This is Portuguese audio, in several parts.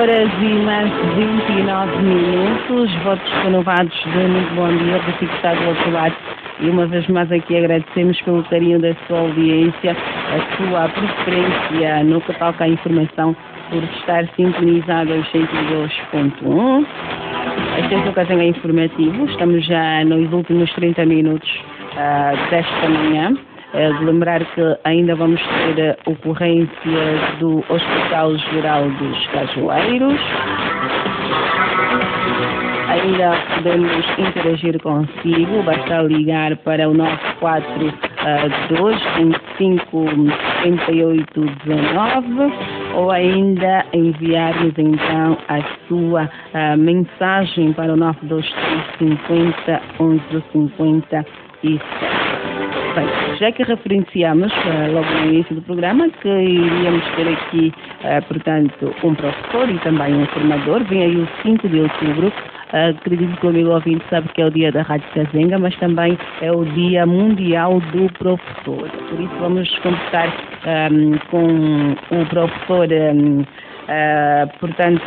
horas e mais 29 minutos, votos renovados de muito bom dia, para si que está do outro lado. E uma vez mais aqui agradecemos pelo carinho da sua audiência, a sua preferência no que toca à informação, por estar sintonizado aos 102.1. Este é o Cazenga Informativo, estamos já nos últimos 30 minutos desta manhã. De lembrar que ainda vamos ter ocorrências do Hospital Geral dos Cajueiros. Ainda podemos interagir consigo, basta ligar para o 942-25-7819 ou ainda enviar-nos então a sua mensagem para o 92350-1157. Bem, já que referenciamos logo no início do programa que iríamos ter aqui, portanto, um professor e também um formador, vem aí o 5 de outubro, acredito que o amigo ouvinte sabe que é o dia da Rádio Cazenga, mas também é o Dia Mundial do Professor. Por isso vamos conversar com o professor, portanto,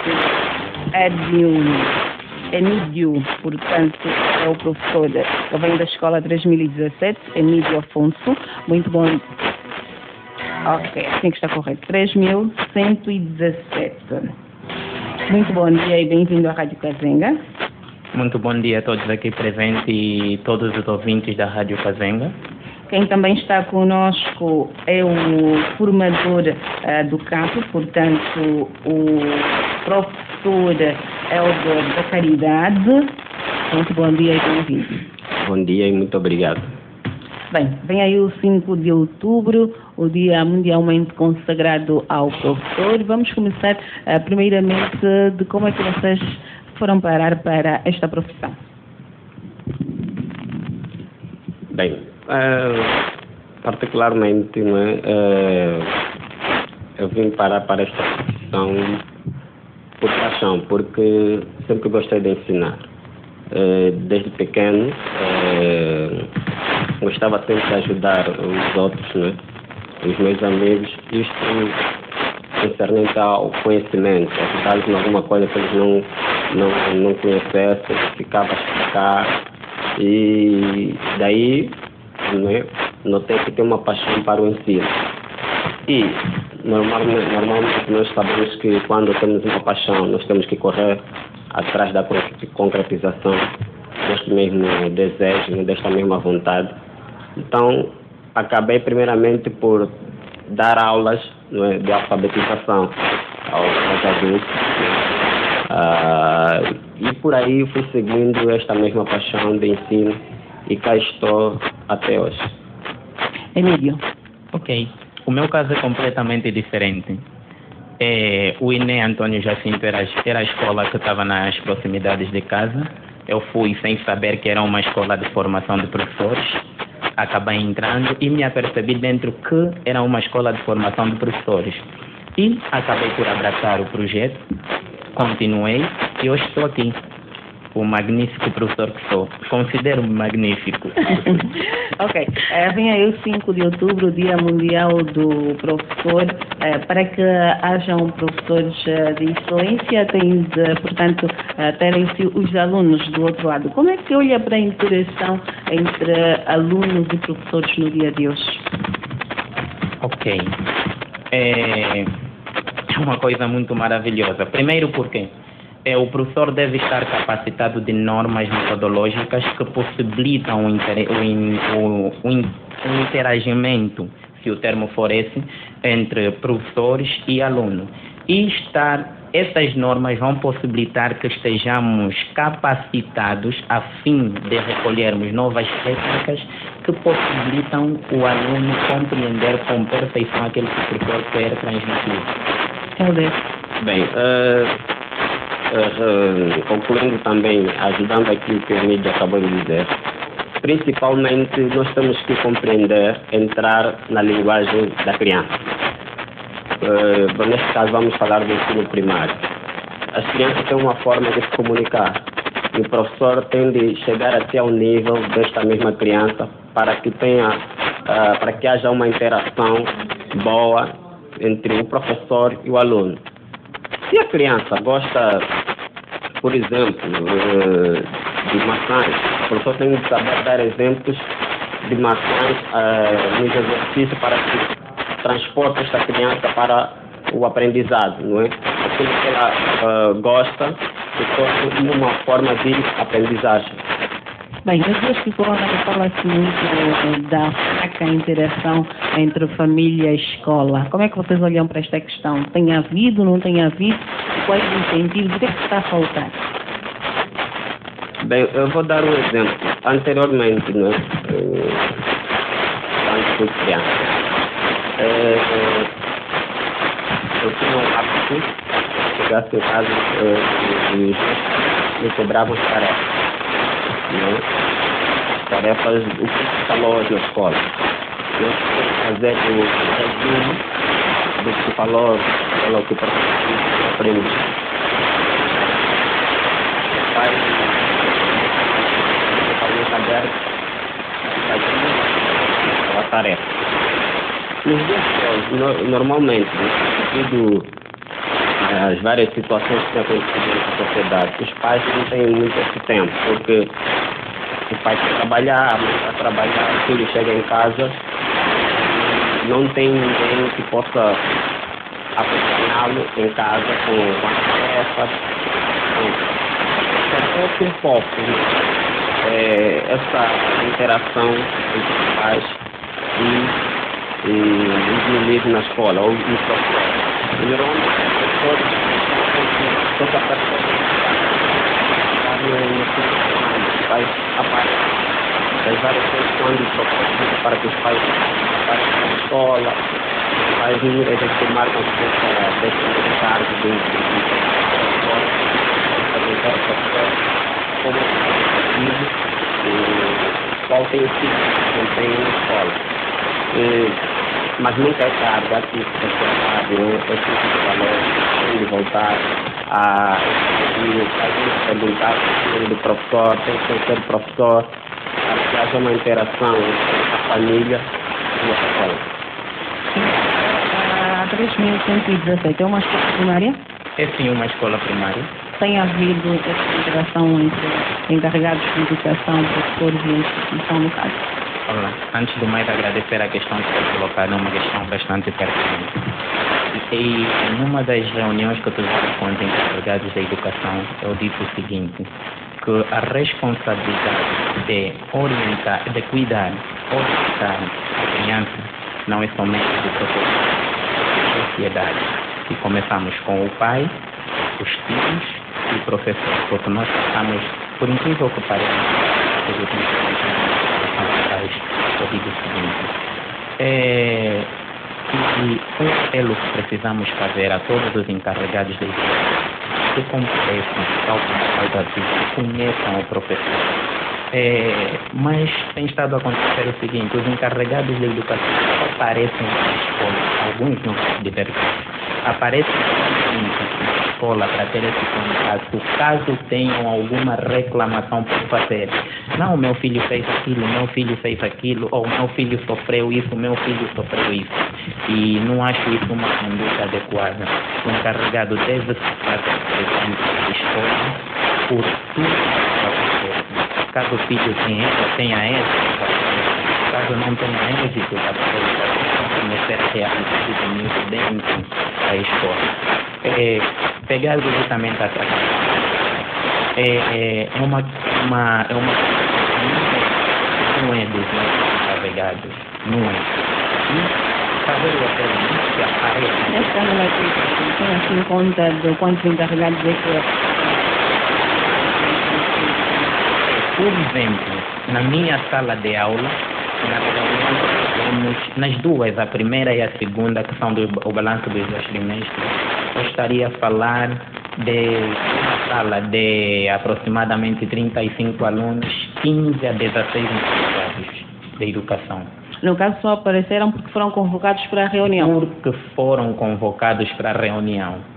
Emídio, portanto, é o professor que vem da Escola 3017, Emídio Afonso. Muito bom. Ok, assim que está correto. 3117. Muito bom dia e bem-vindo à Rádio Cazenga. Muito bom dia a todos aqui presentes e todos os ouvintes da Rádio Cazenga. Quem também está conosco é o formador do campo, portanto, o professor Helder da Caridade. Muito bom dia e bem-vindo. Bom dia e muito obrigado. Bem, vem aí o 5 de outubro, o Dia Mundialmente consagrado ao professor. Vamos começar primeiramente de como é que vocês foram parar para esta profissão. Bem, particularmente, eu vim parar para esta profissão por paixão, porque sempre gostei de ensinar. Desde pequeno, gostava sempre de ajudar os outros, né? Os meus amigos, isto concernente ao conhecimento, ajudá-los em alguma coisa que eles não conhecessem, ficava a explicar. E daí, né, notei que tem uma paixão para o ensino. E normalmente nós sabemos que quando temos uma paixão, nós temos que correr atrás da concretização deste mesmo desejo, desta mesma vontade. Então, acabei primeiramente por dar aulas, né, de alfabetização aos adultos. E por aí fui seguindo esta mesma paixão de ensino e cá estou até hoje. Emílio. Ok. O meu caso é completamente diferente. O INE Antônio Jacinto era a escola que estava nas proximidades de casa. Eu fui sem saber que era uma escola de formação de professores. Acabei entrando e me apercebi dentro que era uma escola de formação de professores. E acabei por abraçar o projeto, continuei e hoje estou aqui. O magnífico professor que sou. Considero-me magnífico. Ok. Vem aí o 5 de outubro, o Dia Mundial do Professor. Para que hajam professores de excelência, tem de, portanto, terem-se os alunos do outro lado. Como é que olha para a interação entre alunos e professores no dia de hoje? Ok. É uma coisa muito maravilhosa. Primeiro porque o professor deve estar capacitado de normas metodológicas que possibilitam o interagimento, se o termo for esse, entre professores e alunos. E essas normas vão possibilitar que estejamos capacitados a fim de recolhermos novas técnicas que possibilitam o aluno compreender com perfeição aquilo que o professor quer transmitir. Bem, concluindo também, ajudando aquilo que o Emílio acabou de dizer, principalmente nós temos que compreender, entrar na linguagem da criança. Neste caso vamos falar do ensino primário. As crianças têm uma forma de se comunicar e o professor tem de chegar até ao nível desta mesma criança para que haja uma interação boa entre o professor e o aluno. Se a criança gosta, por exemplo, de maçãs, o professor tem que saber dar exemplos de maçãs nos exercícios para que transporte esta criança para o aprendizado, não é? Aquilo que ela gosta se torna uma forma de aprendizagem. Bem, as duas que fala-se muito da fraca interação entre família e escola. Como é que vocês olham para esta questão? Tem havido, não tem havido? Quais incentivos? O que é que está a faltar? Bem, eu vou dar um exemplo. Anteriormente, não é? Quando fui criança, eu tinha um hábito, chegasse em casa e me cobravam tarefas. Não? Tarefas, o que falou hoje na escola. Eu tenho que fazer o resumo do que falou, o que o professor aprende. Faz o caderno, faz a tarefa. Nos dias normalmente, devido às várias situações que têm acontecido na sociedade, os pais não têm muito esse tempo, porque o pai vai trabalhar, a mãe vai trabalhar, o filho chega em casa, não tem ninguém que possa acompanhá-lo em casa com as tarefas. É um pouco essa interação entre os pais e os meninos na escola, ou no professor. Geralmente, os professores estão das várias vezes quando o professor para que os pais passem na escola, os pais muitas vezes marcam desse cargo do professor, perguntar ao professor como vive, qual tem o filho que não tem na escola. Mas nunca é tarde, aqui você sabe, eu preciso valor, de voltar a perguntar do professor, tem que ser professor, para que haja uma interação entre a família e a escola. A 3.117 é uma escola primária? É sim uma escola primária. Tem havido essa interação entre encarregados de educação, professores e instituição no caso? Olá, antes do mais agradecer a questão que foi colocada, é uma questão bastante pertinente. E numa das reuniões que eu tive com os encarregados da educação, eu disse o seguinte, que a responsabilidade de orientar, de cuidar, orientar a criança não é somente do professor, da sociedade. E começamos com o pai, os filhos e o professor, porque nós passamos, por incrível que pareça, os últimos eu digo o seguinte, e um apelo que precisamos fazer a todos os encarregados da educação, que compareçam ao final da vida, que conheçam o professor. Mas tem estado a acontecer o seguinte, os encarregados da educação aparecem na escola, alguns não se divertem, aparecem na escola para ter esse contato, caso tenham alguma reclamação por fazer. Não, meu filho fez aquilo, meu filho fez aquilo, ou meu filho sofreu isso, meu filho sofreu isso. E não acho isso uma conduta adequada. O encarregado deve estar presente na escola por tudo. Caso o filho tenha êxito, caso não tenha êxito, a pessoa começar a realizar muito dentro da escola. Pegar justamente a não é dos nossos encarregados, não é. E fazer o apelo que aparece. Nesta relação, tem assim conta de quantos encarregados é que é? Por exemplo, na minha sala de aula, nas duas, a primeira e a segunda, que são o balanço dos 2 trimestres, eu estaria a falar de uma sala de aproximadamente 35 alunos, 15 a 16 encarregados de educação. No caso, só apareceram porque foram convocados para a reunião? Porque foram convocados para a reunião.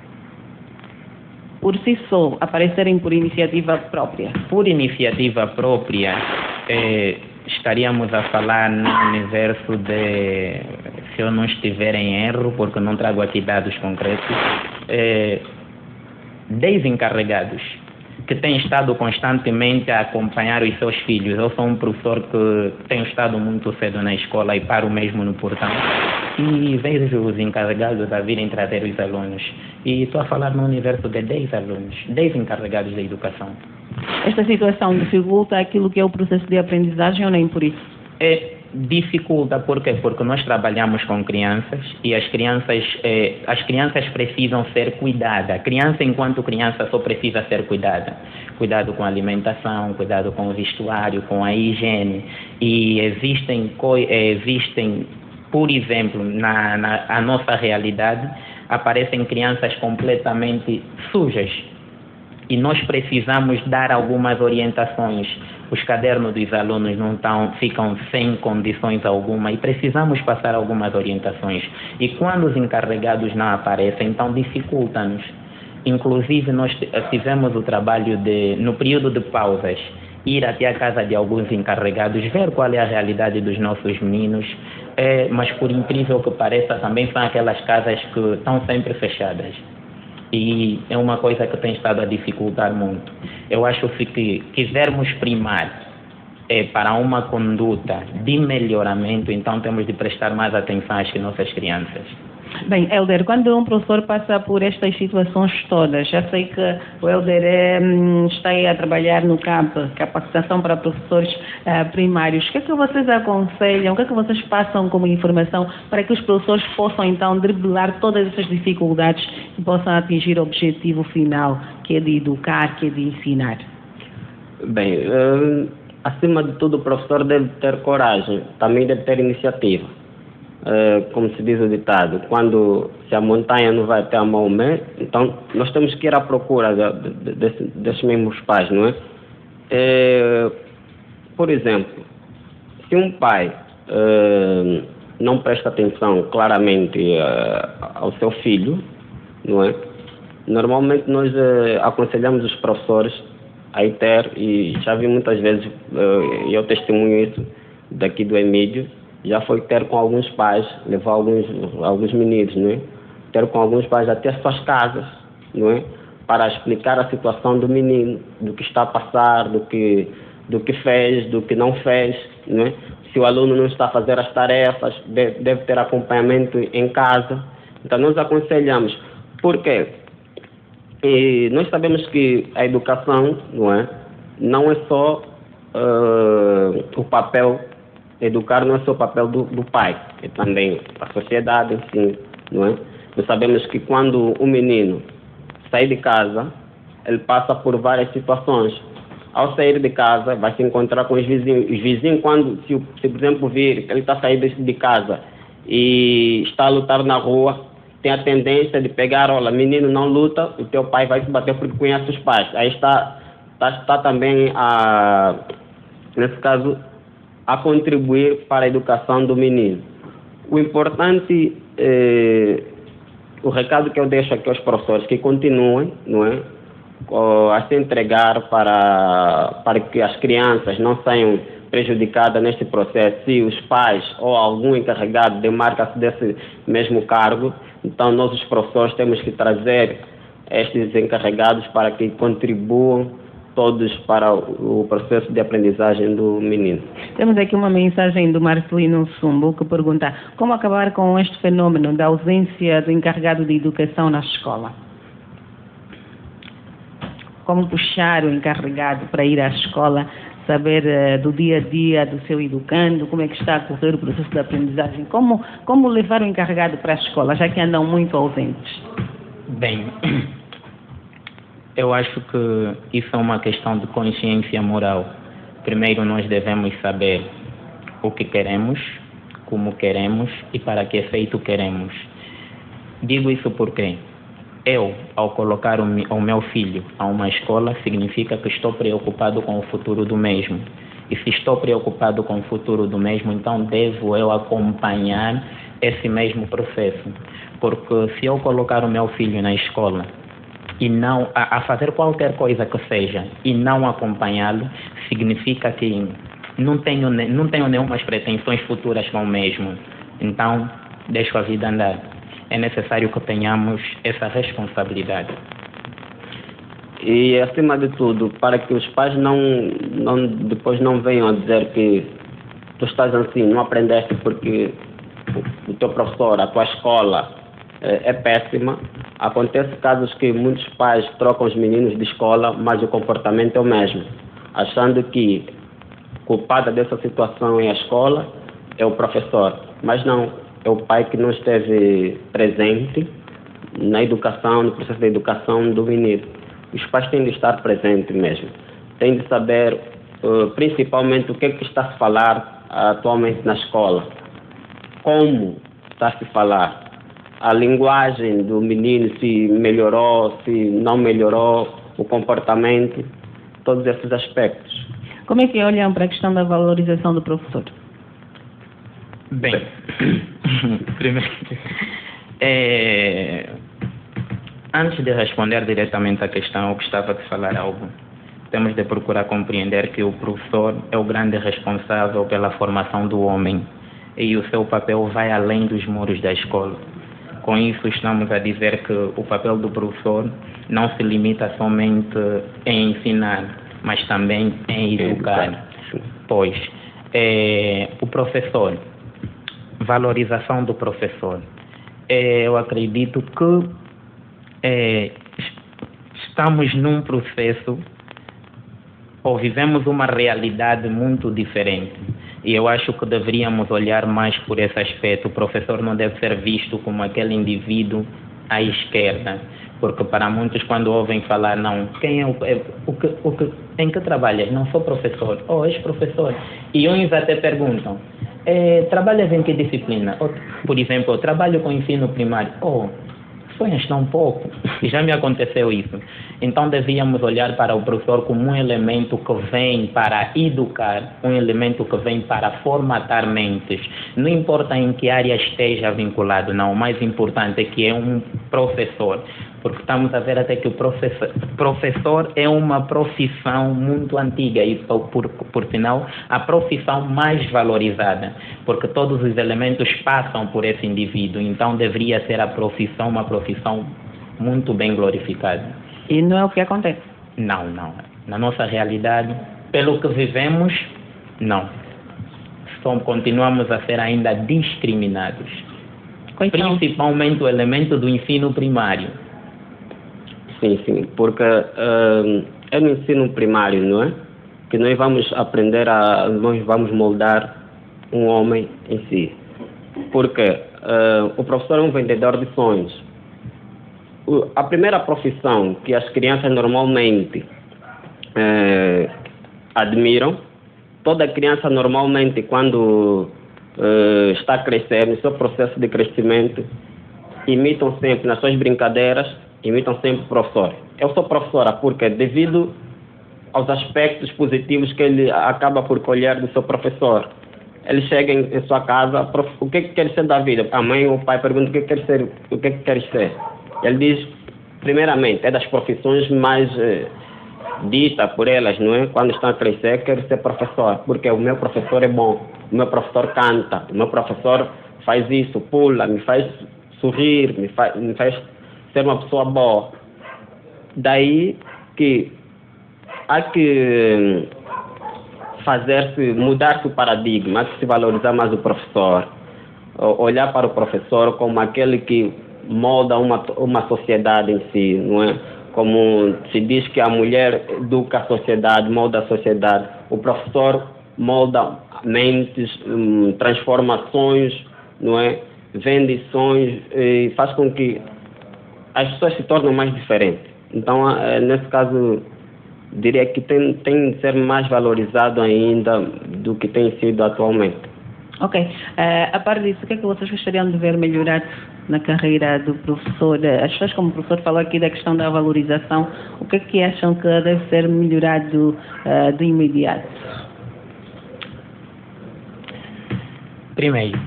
Por si só, aparecerem por iniciativa própria? Por iniciativa própria, estaríamos a falar no universo de, se eu não estiver em erro, porque não trago aqui dados concretos, 10 encarregados que têm estado constantemente a acompanhar os seus filhos. Eu sou um professor que tenho estado muito cedo na escola e paro mesmo no portão e vejo os encarregados a virem trazer os alunos. E estou a falar no universo de 10 alunos, 10 encarregados da educação. Esta situação dificulta aquilo que é o processo de aprendizagem ou nem por isso? Dificulta, por quê? Porque nós trabalhamos com crianças e as crianças precisam ser cuidadas. A criança, enquanto criança, só precisa ser cuidada. Cuidado com a alimentação, cuidado com o vestuário, com a higiene. E existem, por exemplo, na nossa realidade, aparecem crianças completamente sujas. E nós precisamos dar algumas orientações. Os cadernos dos alunos ficam sem condições alguma e precisamos passar algumas orientações. E quando os encarregados não aparecem, então dificulta-nos. Inclusive, nós fizemos o trabalho no período de pausas, ir até a casa de alguns encarregados, ver qual é a realidade dos nossos meninos. Mas, por incrível que pareça, também são aquelas casas que estão sempre fechadas. E é uma coisa que tem estado a dificultar muito. Eu acho que se quisermos primar para uma conduta de melhoramento, então temos de prestar mais atenção às nossas crianças. Bem, Helder, quando um professor passa por estas situações todas, já sei que o Helder está aí a trabalhar no CAP, capacitação para professores primários. O que é que vocês aconselham, o que é que vocês passam como informação para que os professores possam então driblar todas essas dificuldades e possam atingir o objetivo final, que é de educar, que é de ensinar? Bem, acima de tudo, o professor deve ter coragem, também deve ter iniciativa. Como se diz o ditado, se a montanha não vai até a Maomé, então nós temos que ir à procura desses mesmos pais, não é? Por exemplo, se um pai não presta atenção claramente ao seu filho, não é? Normalmente nós aconselhamos os professores a ir ter, e já vi muitas vezes, e eu testemunho isso daqui do Emílio, já foi ter com alguns pais, levar alguns meninos, não é? Ter com alguns pais até as suas casas, não é? Para explicar a situação do menino, do que está a passar, do que fez, do que não fez, não é? Se o aluno não está a fazer as tarefas, deve ter acompanhamento em casa. Então nós aconselhamos. Por quê? E nós sabemos que a educação, não é? Não é só o papel. Educar não é só o papel do pai, é também a sociedade em si, não é? Nós sabemos que quando um menino sai de casa, ele passa por várias situações. Ao sair de casa, vai se encontrar com os vizinhos. Os vizinhos, se por exemplo vir que ele está saindo de casa e está a lutar na rua, tem a tendência de pegar, olha, menino não luta, o teu pai vai se bater porque conhece os pais. Aí está também, nesse caso, a contribuir para a educação do menino. O importante, o recado que eu deixo aqui aos professores, que continuem, não é, a se entregar para que as crianças não saiam prejudicadas neste processo. Se os pais ou algum encarregado demarca-se desse mesmo cargo, então nós, os professores, temos que trazer estes encarregados para que contribuam todos para o processo de aprendizagem do menino. Temos aqui uma mensagem do Marcelino Sumbo que pergunta: como acabar com este fenômeno da ausência do encarregado de educação na escola? Como puxar o encarregado para ir à escola, saber do dia a dia do seu educando, como é que está a correr o processo de aprendizagem? Como levar o encarregado para a escola, já que andam muito ausentes? Bem, eu acho que isso é uma questão de consciência moral. Primeiro nós devemos saber o que queremos, como queremos e para que efeito queremos. Digo isso porque eu, ao colocar o meu filho a uma escola, significa que estou preocupado com o futuro do mesmo. E se estou preocupado com o futuro do mesmo, então devo eu acompanhar esse mesmo processo. Porque se eu colocar o meu filho na escola e não a fazer qualquer coisa que seja e não acompanhá-lo, significa que não tenho nenhumas pretensões futuras com o mesmo. Então, deixo a vida andar. É necessário que tenhamos essa responsabilidade. E, acima de tudo, para que os pais depois não venham a dizer que tu estás assim, não aprendeste porque o teu professor, a tua escola é péssima. Acontece casos que muitos pais trocam os meninos de escola, mas o comportamento é o mesmo, achando que culpada dessa situação é a escola, é o professor. Mas não, é o pai que não esteve presente na educação, no processo de educação do menino. Os pais têm de estar presentes mesmo. Têm de saber, principalmente, o que é que está a se falar atualmente na escola. Como está a se falar. A linguagem do menino, se melhorou, se não melhorou, o comportamento, todos esses aspectos. Como é que olham para a questão da valorização do professor? Bem, primeiro, antes de responder diretamente à questão, eu gostava de falar algo. Temos de procurar compreender que o professor é o grande responsável pela formação do homem e o seu papel vai além dos muros da escola. Com isso, estamos a dizer que o papel do professor não se limita somente em ensinar, mas também em educar. Pois, o professor, valorização do professor. Eu acredito que estamos num processo ou vivemos uma realidade muito diferente. E eu acho que deveríamos olhar mais por esse aspecto. O professor não deve ser visto como aquele indivíduo à esquerda, porque para muitos, quando ouvem falar, não, quem é em que trabalhas? Não sou professor. Oh, és professor. E uns até perguntam, trabalhas em que disciplina? Ou, por exemplo, eu trabalho com ensino primário. Oh, sonhas tão pouco. E já me aconteceu isso. Então devíamos olhar para o professor como um elemento que vem para educar, um elemento que vem para formatar mentes. Não importa em que área esteja vinculado, não. O mais importante é que é um professor. Porque estamos a ver até que o professor é uma profissão muito antiga e, por sinal, a profissão mais valorizada, porque todos os elementos passam por esse indivíduo, então deveria ser a profissão uma profissão muito bem glorificada. E não é o que acontece? Não. Na nossa realidade, pelo que vivemos, não. Continuamos a ser ainda discriminados. Então, principalmente o elemento do ensino primário. Sim, porque é no ensino primário, não é? Que nós vamos aprender nós vamos moldar um homem em si. Porque o professor é um vendedor de sonhos. A primeira profissão que as crianças normalmente admiram, toda criança normalmente quando está a crescer, no seu processo de crescimento, imitam sempre nas suas brincadeiras, imitam sempre o professor. Eu sou professora porque devido aos aspectos positivos que ele acaba por colher do seu professor. Ele chega em sua casa, o que quer ser da vida? A mãe ou o pai pergunta o que quer ser, o que quer ser. Ele diz, primeiramente, é das profissões mais dita por elas, não é? Quando estão a crescer, quero ser professor, porque o meu professor é bom, o meu professor canta, o meu professor faz isso, pula, me faz sorrir, me faz ser uma pessoa boa. Daí que há que mudar-se o paradigma, há que se valorizar mais o professor, olhar para o professor como aquele que molda uma sociedade em si, não é? Como se diz que a mulher educa a sociedade, molda a sociedade, o professor molda mentes, transformações, não é? Vende sonhos e faz com que as pessoas se tornem mais diferentes. Então, nesse caso, diria que tem de ser mais valorizado ainda do que tem sido atualmente. Ok. A par disso, o que é que vocês gostariam de ver melhorar na carreira do professor? As pessoas, como o professor falou aqui da questão da valorização, o que é que acham que deve ser melhorado de imediato? Primeiro,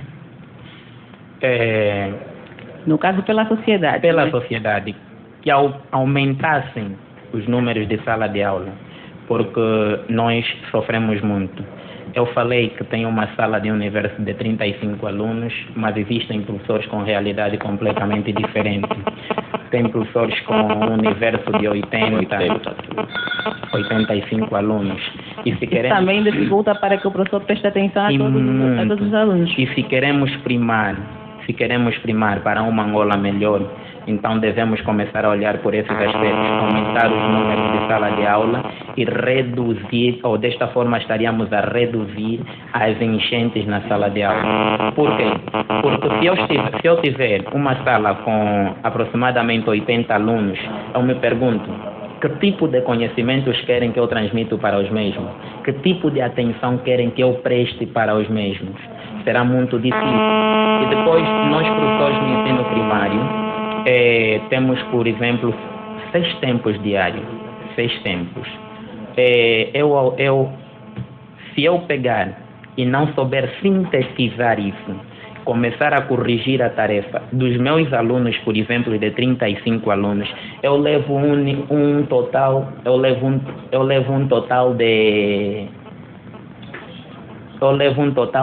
no caso, pela sociedade. Pela sociedade, que aumentassem os números de sala de aula. porque nós sofremos muito. Eu falei que tem uma sala de universo de 35 alunos, mas existem professores com realidade completamente diferente. Tem professores com um universo de 85 alunos. E se queremos, também dificulta para que o professor preste atenção a todos os alunos. E se queremos primar para uma Angola melhor, então devemos começar a olhar por esses aspectos, aumentar os números de sala de aula e reduzir, ou desta forma estaríamos a reduzir as enchentes na sala de aula. Por quê? Porque se eu tiver uma sala com aproximadamente 80 alunos, eu me pergunto, que tipo de conhecimentos querem que eu transmito para os mesmos? Que tipo de atenção querem que eu preste para os mesmos? Será muito difícil. E depois, nós professores no ensino primário, temos, por exemplo, 6 tempos diários. 6 tempos. Se eu pegar e não souber sintetizar isso, começar a corrigir a tarefa dos meus alunos, por exemplo, de 35 alunos, eu levo um total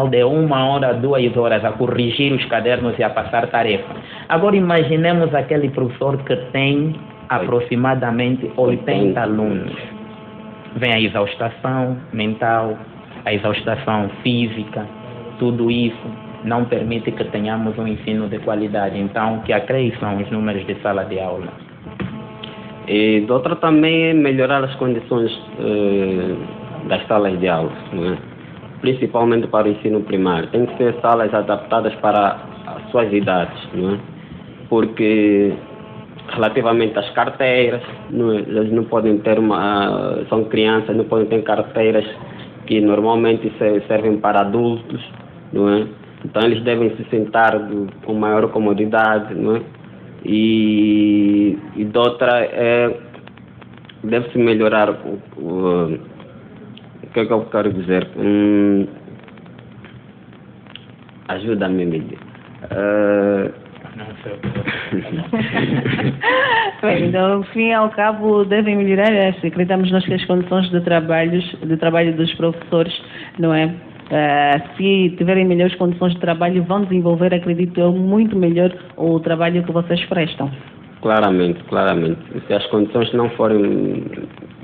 de 1 hora, 2 horas a corrigir os cadernos e a passar tarefa. Agora imaginemos aquele professor que tem aproximadamente 80 alunos. Vem a exaustação mental, a exaustação física, tudo isso não permite que tenhamos um ensino de qualidade. Então, que acresçam os números de sala de aula. E de outra também é melhorar as condições das salas de aula, não é? Principalmente para o ensino primário. Tem que ser salas adaptadas para as suas idades, não é? Porque relativamente às carteiras, não é? Eles não podem ter são crianças, não podem ter carteiras que normalmente servem para adultos, não é? Então eles devem se sentar com maior comodidade, não é? E de outra deve-se melhorar o que é que eu quero dizer? Ajuda-me, Mídia. Não sei. Bem, então, ao fim e ao cabo, devem melhorar, acreditamos nós que as condições de trabalho dos professores, não é? Se tiverem melhores condições de trabalho, vão desenvolver, acredito eu, muito melhor o trabalho que vocês prestam. Claramente. Se as condições não forem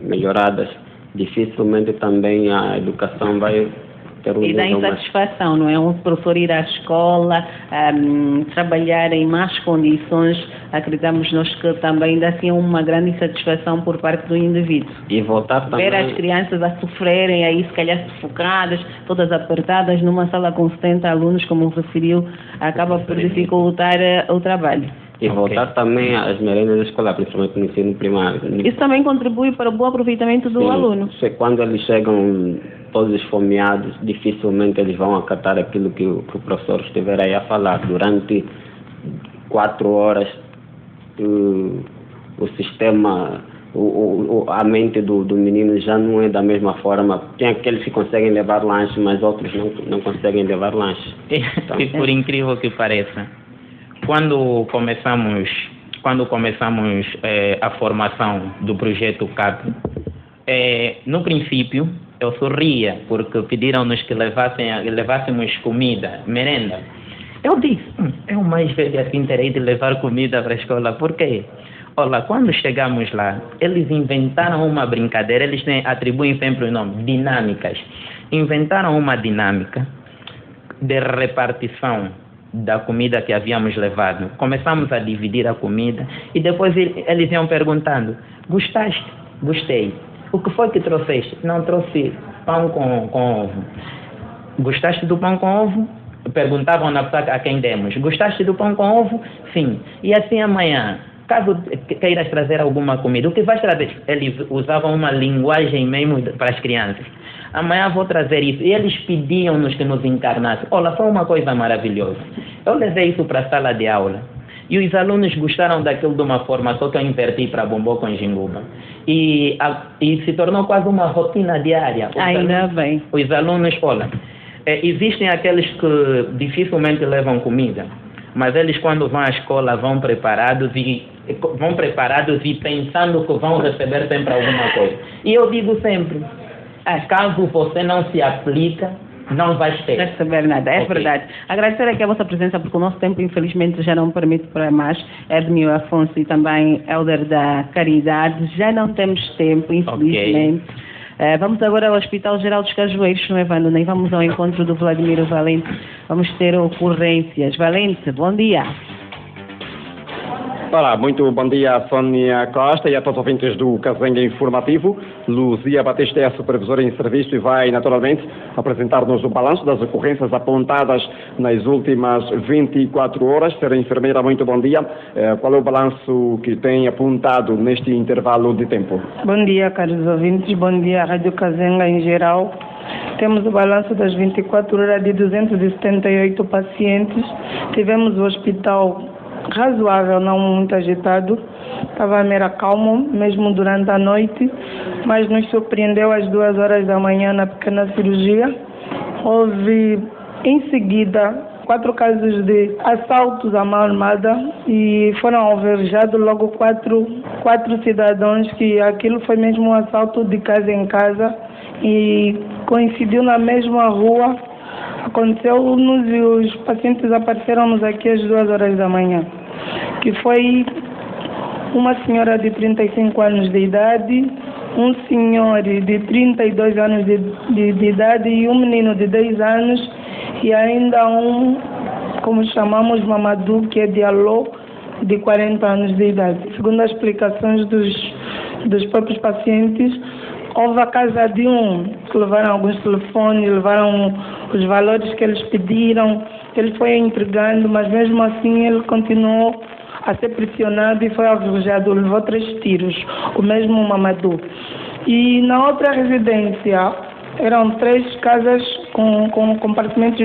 melhoradas, dificilmente também a educação vai ter um e dá insatisfação, não é? Um professor ir à escola, trabalhar em más condições, acreditamos nós que também dá assim uma grande insatisfação por parte do indivíduo. E voltar também... Ver as crianças a sofrerem aí, se calhar sufocadas, todas apertadas, numa sala com 70 alunos, como referiu, acaba por dificultar o trabalho. E voltar também às merendas da escola, principalmente no ensino primário. Isso também contribui para o bom aproveitamento do aluno. Quando eles chegam todos esfomeados, dificilmente eles vão acatar aquilo que o professor estiver aí a falar. Durante 4 horas, o sistema, a mente do menino já não é da mesma forma. Tem aqueles que conseguem levar lanche, mas outros não conseguem levar lanche. Então, e por incrível que pareça, quando começamos a formação do projeto CAP, no princípio eu sorria porque pediram-nos que levássemos comida, merenda. Eu disse, eu mais velho assim terei de levar comida para a escola, por quê? Olha, quando chegamos lá, eles inventaram uma brincadeira, eles atribuem sempre o nome, dinâmicas. Inventaram uma dinâmica de repartição da comida que havíamos levado. Começamos a dividir a comida e depois eles iam perguntando, gostaste? Gostei. O que foi que trouxeste? Não, trouxe pão com ovo. Gostaste do pão com ovo? Perguntavam na pessoa a quem demos. Gostaste do pão com ovo? Sim. E assim amanhã, caso queiras trazer alguma comida, o que vais trazer? Eles usavam uma linguagem mesmo para as crianças. Amanhã vou trazer isso. E eles pediam-nos que nos encarnassem. Olha, foi uma coisa maravilhosa. Eu levei isso para a sala de aula. E os alunos gostaram daquilo de uma forma, só que eu inverti para bombom com jinguba. E se tornou quase uma rotina diária. Ainda bem. Os alunos, olha, existem aqueles que dificilmente levam comida, mas eles quando vão à escola vão preparados e vão preparados e pensando que vão receber sempre alguma coisa. E eu digo sempre, caso você não se aplica, não vai ter. Não receber nada, é verdade. Agradecer aqui a vossa presença, porque o nosso tempo, infelizmente, já não permite para mais. Edmil Afonso e também Elder da Caridade, já não temos tempo, infelizmente. Vamos agora ao Hospital Geral dos Cajueiros, não é, Vando? Nem vamos ao encontro do Vladimir Valente. Vamos ter ocorrências. Valente, bom dia. Olá, muito bom dia a Sónia Costa e a todos os ouvintes do Cazenga Informativo. Luzia Batista é a supervisora em serviço e vai naturalmente apresentar-nos o balanço das ocorrências apontadas nas últimas 24 horas. Ser enfermeira, muito bom dia. Qual é o balanço que tem apontado neste intervalo de tempo? Bom dia, caros ouvintes. Bom dia, Rádio Cazenga em geral. Temos o balanço das 24 horas de 278 pacientes. Tivemos o hospital razoável, não muito agitado, estava mera calmo, mesmo durante a noite, mas nos surpreendeu às 2 horas da manhã na pequena cirurgia. Houve, em seguida, 4 casos de assaltos à mão armada e foram alvejados logo quatro cidadãos, que aquilo foi mesmo um assalto de casa em casa e coincidiu na mesma rua. Aconteceu-nos e os pacientes apareceram-nos aqui às 2 horas da manhã, que foi uma senhora de 35 anos de idade, um senhor de 32 anos de idade e um menino de 10 anos e ainda um, como chamamos, Mamadou, que é de Alô, de 40 anos de idade. Segundo as explicações dos próprios pacientes, houve a casa de um que levaram alguns telefones, levaram os valores que eles pediram, ele foi entregando, mas mesmo assim ele continuou a ser pressionado e foi alvejado, levou 3 tiros, o mesmo Mamadou. E na outra residência eram 3 casas com compartimentos